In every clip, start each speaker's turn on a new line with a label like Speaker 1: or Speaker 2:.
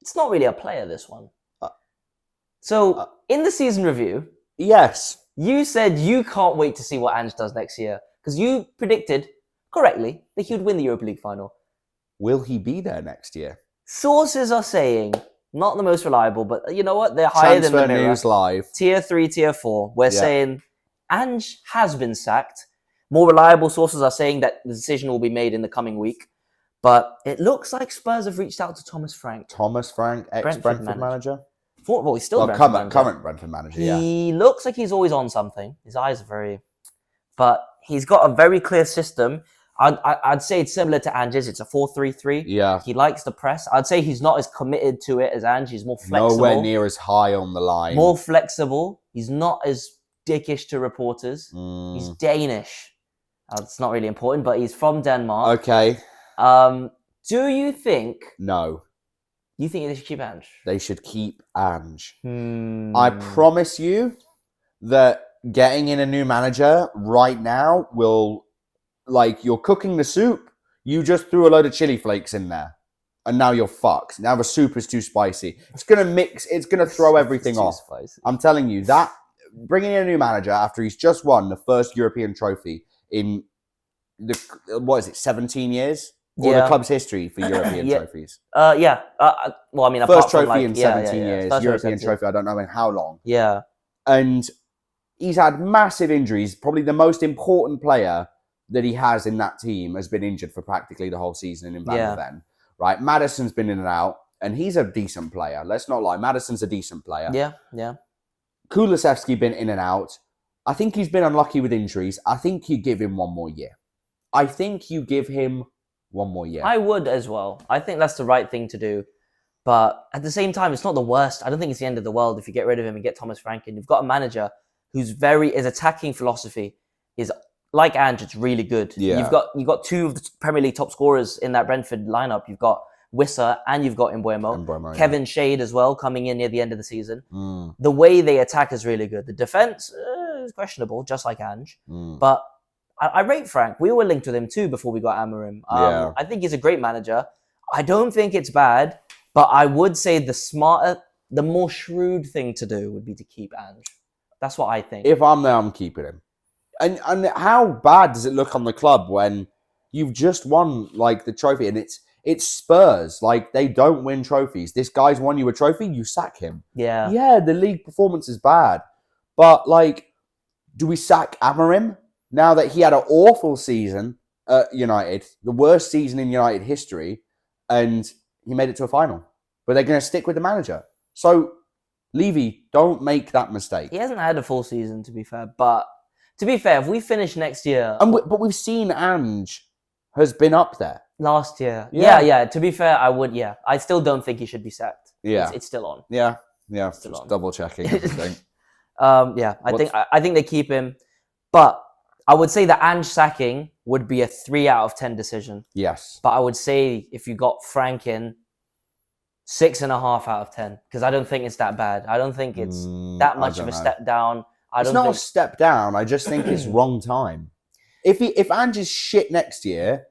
Speaker 1: It's not really a player, this one. In the season review,
Speaker 2: yes,
Speaker 1: you said you can't wait to see what Ange does next year because you predicted correctly that he would win the Europa League final.
Speaker 2: Will he be there next year?
Speaker 1: Sources are saying, not the most reliable, but you know what? They're higher than the
Speaker 2: Transfer
Speaker 1: Mirror.
Speaker 2: News Live.
Speaker 1: Tier 3, Tier 4. We're saying Ange has been sacked. More reliable sources are saying that the decision will be made in the coming week. But it looks like Spurs have reached out to Thomas Frank.
Speaker 2: Thomas Frank, ex-Brentford manager.
Speaker 1: He's still
Speaker 2: current Brentford manager,
Speaker 1: He looks like he's always on something. His eyes are very... But he's got a very clear system. I'd say it's similar to Ange's. It's a 4-3-3.
Speaker 2: Yeah.
Speaker 1: He likes the press. I'd say he's not as committed to it as Ange. He's more flexible.
Speaker 2: Nowhere near as high on the line.
Speaker 1: More flexible. He's not as dickish to reporters. He's Danish. It's not really important, but he's from Denmark.
Speaker 2: Okay.
Speaker 1: Do you think...
Speaker 2: No.
Speaker 1: You think they should keep Ange?
Speaker 2: They should keep Ange. I promise you that getting in a new manager right now will... Like, you're cooking the soup, you just threw a load of chili flakes in there. And now you're fucked. Now the soup is too spicy. It's going to mix, it's going to throw everything off.
Speaker 1: Spicy.
Speaker 2: I'm telling you, that bringing in a new manager after he's just won the first European trophy in, 17 years? Or the club's history for European trophies?
Speaker 1: Well, I mean,
Speaker 2: first trophy in 17 years,
Speaker 1: First
Speaker 2: European trophy, I don't know in how long.
Speaker 1: Yeah.
Speaker 2: And he's had massive injuries. Probably the most important player that he has in that team has been injured for practically the whole season in Van der Ven, right? Maddison's been in and out, and he's a decent player. Let's not lie. Maddison's a decent player.
Speaker 1: Yeah.
Speaker 2: Kulusevski been in and out. I think he's been unlucky with injuries. I think you give him one more year. I
Speaker 1: would as well. I think that's the right thing to do. But at the same time, it's not the worst. I don't think it's the end of the world if you get rid of him and get Thomas Frank in. You've got a manager whose his attacking philosophy is... Like Ange, it's really good.
Speaker 2: Yeah.
Speaker 1: You've got two of the Premier League top scorers in that Brentford lineup. You've got Wissa and you've got Mbeumo. Kevin Shade as well coming in near the end of the season. The way they attack is really good. The defense is questionable, just like Ange. But I rate Frank. We were linked with him too before we got Amorim. I think he's a great manager. I don't think it's bad, but I would say the more shrewd thing to do would be to keep Ange. That's what I think.
Speaker 2: If I'm there, I'm keeping him. And how bad does it look on the club when you've just won like the trophy and it's Spurs? Like, they don't win trophies. This guy's won you a trophy, you sack him. Yeah, the league performance is bad. But like, do we sack Amorim now that he had an awful season at United, the worst season in United history, and he made it to a final? But they're going to stick with the manager. So, Levy, don't make that mistake.
Speaker 1: He hasn't had a full season, to be fair, but... To be fair, if we finish next year...
Speaker 2: But we've seen Ange has been up there.
Speaker 1: Last year. Yeah. To be fair, I would, I still don't think he should be sacked.
Speaker 2: Yeah.
Speaker 1: It's still on.
Speaker 2: Yeah. Still on. Double checking everything.
Speaker 1: I think they keep him. But I would say the Ange sacking would be a 3 out of 10 decision.
Speaker 2: Yes.
Speaker 1: But I would say if you got Frank in, 6.5 out of 10. Because I don't think it's that bad. I don't think it's that much of a step down. It's not
Speaker 2: a step down. I just think it's wrong time. If Ange is shit next year,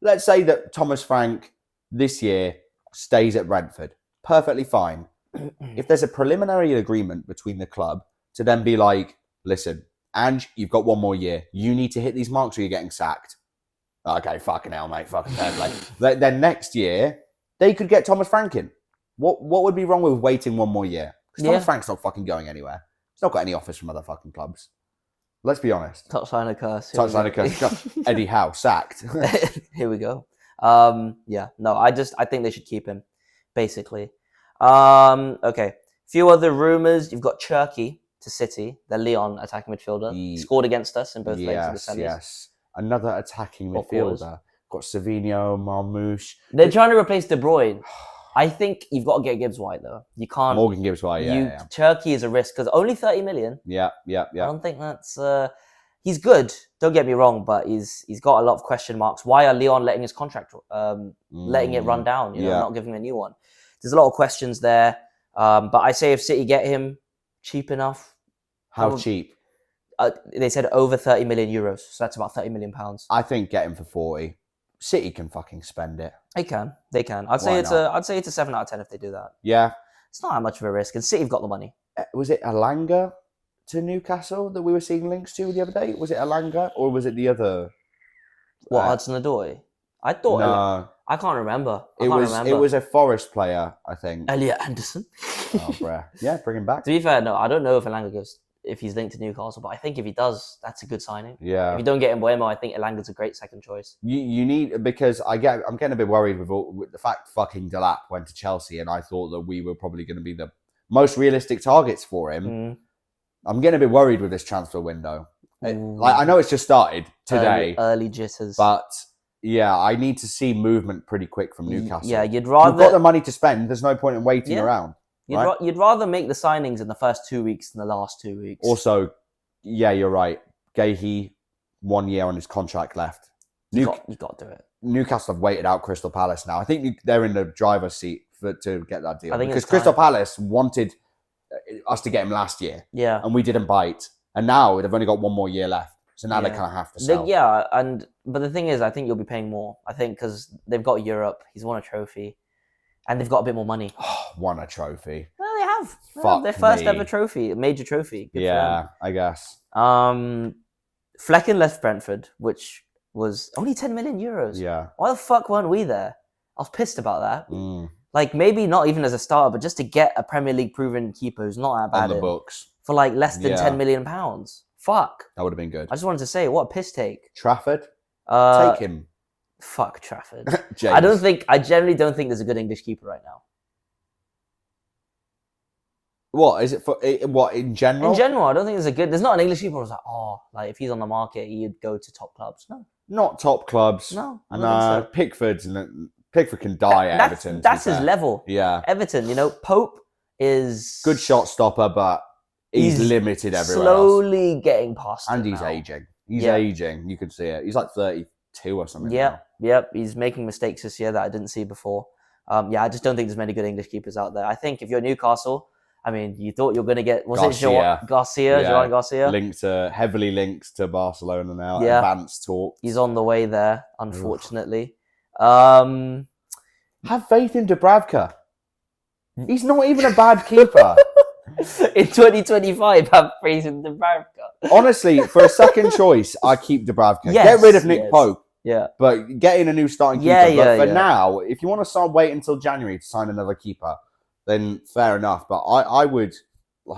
Speaker 2: let's say that Thomas Frank this year stays at Brentford, perfectly fine. If there's a preliminary agreement between the club to then be like, listen, Ange, you've got one more year. You need to hit these marks or you're getting sacked. Okay, fucking hell, mate. Fucking fair play. Then next year, they could get Thomas Frank in. What would be wrong with waiting one more year? Because Thomas Frank's not fucking going anywhere. He's not got any offers from other fucking clubs. Let's be honest.
Speaker 1: Touchline of curse.
Speaker 2: Eddie Howe, sacked.
Speaker 1: Here we go. I think they should keep him, basically. Okay. Few other rumours. You've got Cherky to City, the Lyon attacking midfielder. He scored against us in both legs of the semis.
Speaker 2: Yes. Another attacking midfielder. Got Savinho, Marmouche.
Speaker 1: They're trying to replace De Bruyne. I think you've got to get Gibbs White, though. You can't...
Speaker 2: Morgan Gibbs White,
Speaker 1: Cherky is a risk, because only 30 million.
Speaker 2: Yeah.
Speaker 1: I don't think that's... he's good, don't get me wrong, but he's got a lot of question marks. Why are Lyon letting his contract... letting it run down, not giving him a new one? There's a lot of questions there. But I say if City get him cheap enough...
Speaker 2: How cheap?
Speaker 1: They said over 30 million euros, so that's about 30 million pounds.
Speaker 2: I think get him for 40. City can fucking spend it.
Speaker 1: They can. I'd say it's a 7 out of 10 if they do that.
Speaker 2: Yeah.
Speaker 1: It's not that much of a risk, and City have got the money.
Speaker 2: Was it Alanga to Newcastle that we were seeing links to the other day? Was it Alanga or was it the other?
Speaker 1: What, Hudson-Odoi? I thought.
Speaker 2: No.
Speaker 1: I can't remember.
Speaker 2: It was a Forest player, I think.
Speaker 1: Elliot Anderson.
Speaker 2: Oh, bruh. Yeah, bring him back.
Speaker 1: To be fair, no, I don't know if Elanga goes, if he's linked to Newcastle, but I think if he does, that's a good signing.
Speaker 2: Yeah.
Speaker 1: If you don't get Mbeumo, I think Elanga's a great second choice.
Speaker 2: You need, because I'm getting a bit worried with the fact fucking Delap went to Chelsea, and I thought that we were probably going to be the most realistic targets for him. I'm getting a bit worried with this transfer window. I know it's just started today,
Speaker 1: early jitters,
Speaker 2: but yeah, I need to see movement pretty quick from Newcastle.
Speaker 1: Yeah, you'd rather.
Speaker 2: You've got the money to spend. There's no point in waiting around.
Speaker 1: You'd rather make the signings in the first 2 weeks than the last 2 weeks.
Speaker 2: Also, yeah, you're right. Gahey, 1 year on his contract left.
Speaker 1: You got to do it.
Speaker 2: Newcastle have waited out Crystal Palace now. I think they're in the driver's seat to get that deal.
Speaker 1: I think
Speaker 2: because Crystal Palace wanted us to get him last year.
Speaker 1: Yeah.
Speaker 2: And we didn't bite. And now they've only got 1 more year left. So now they kind of have to sell.
Speaker 1: But the thing is, I think you'll be paying more. I think because they've got Europe, he's won a trophy, and they've got a bit more money.
Speaker 2: Won a trophy.
Speaker 1: Well, they have. Fuck their first ever trophy, a major trophy. Good for them.
Speaker 2: I guess.
Speaker 1: Flecken left Brentford, which was only 10 million euros.
Speaker 2: Yeah.
Speaker 1: Why the fuck weren't we there? I was pissed about that. Like, maybe not even as a starter, but just to get a Premier League proven keeper who's not that bad
Speaker 2: on the books
Speaker 1: for like less than £10 million. Fuck.
Speaker 2: That would have been good.
Speaker 1: I just wanted to say, what a piss take.
Speaker 2: Trafford? Take him.
Speaker 1: Fuck Trafford. I generally don't think there's a good English keeper right now.
Speaker 2: What is it for? What in general?
Speaker 1: In general, I don't think there's not an English keeper who's like, if he's on the market, he'd go to top clubs. No.
Speaker 2: Not top clubs.
Speaker 1: No.
Speaker 2: And Pickford can die at Everton.
Speaker 1: That's his level.
Speaker 2: Yeah.
Speaker 1: Everton, Pope is
Speaker 2: good shot stopper, but he's limited everywhere
Speaker 1: slowly
Speaker 2: else.
Speaker 1: Getting past
Speaker 2: and he's aging. He's aging. You can see it. He's like 32 or something.
Speaker 1: Yep. He's making mistakes this year that I didn't see before. I just don't think there's many good English keepers out there. I think if you're Newcastle, I mean, you thought you were going to get Joan Garcia?
Speaker 2: Heavily linked to Barcelona now.
Speaker 1: Yeah.
Speaker 2: Advanced talk.
Speaker 1: He's on the way there, unfortunately.
Speaker 2: Have faith in Dubravka. He's not even a bad keeper.
Speaker 1: In 2025, have faith in Dubravka.
Speaker 2: Honestly, for a second choice, I keep Dubravka. Get rid of Nick Pope.
Speaker 1: Yeah.
Speaker 2: But get in a new starting keeper. But for now, if you want to wait until January to sign another keeper, then fair enough. But I would,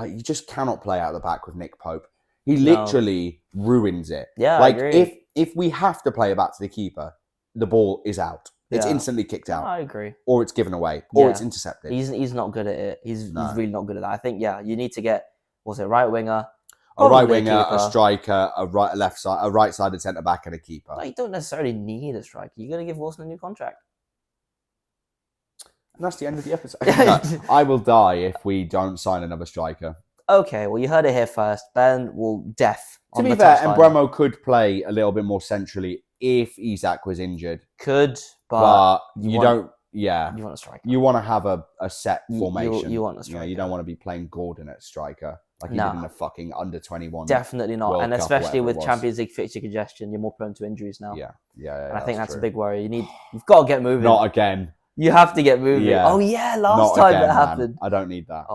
Speaker 2: you just cannot play out the back with Nick Pope. He literally ruins it.
Speaker 1: Yeah, I agree.
Speaker 2: If we have to play it back to the keeper, the ball is out. It's instantly kicked out.
Speaker 1: I agree.
Speaker 2: Or it's given away. Or it's intercepted.
Speaker 1: He's not good at it. He's really not good at that. I think, you need to get, right winger?
Speaker 2: A right winger, a striker, a right-sided centre-back, and a keeper.
Speaker 1: No, you don't necessarily need a striker. You're going to give Wilson a new contract.
Speaker 2: And that's the end of the episode. No, I will die if we don't sign another striker.
Speaker 1: Okay, well, you heard it here first. Ben will death.
Speaker 2: To be fair, Mbeumo could play a little bit more centrally if Isak was injured.
Speaker 1: Could, but
Speaker 2: you don't. Yeah,
Speaker 1: you want a striker.
Speaker 2: You want to have a set formation.
Speaker 1: You want a striker.
Speaker 2: You don't want to be playing Gordon at striker like he did in a fucking under-21.
Speaker 1: Definitely not,
Speaker 2: World
Speaker 1: and
Speaker 2: Cup,
Speaker 1: especially with Champions League fixture congestion, you're more prone to injuries now.
Speaker 2: Yeah.
Speaker 1: And I think that's a big worry. You've got to get moving.
Speaker 2: Not again.
Speaker 1: You have to get moving.
Speaker 2: Yeah.
Speaker 1: Oh yeah, last time that happened.
Speaker 2: I don't need that.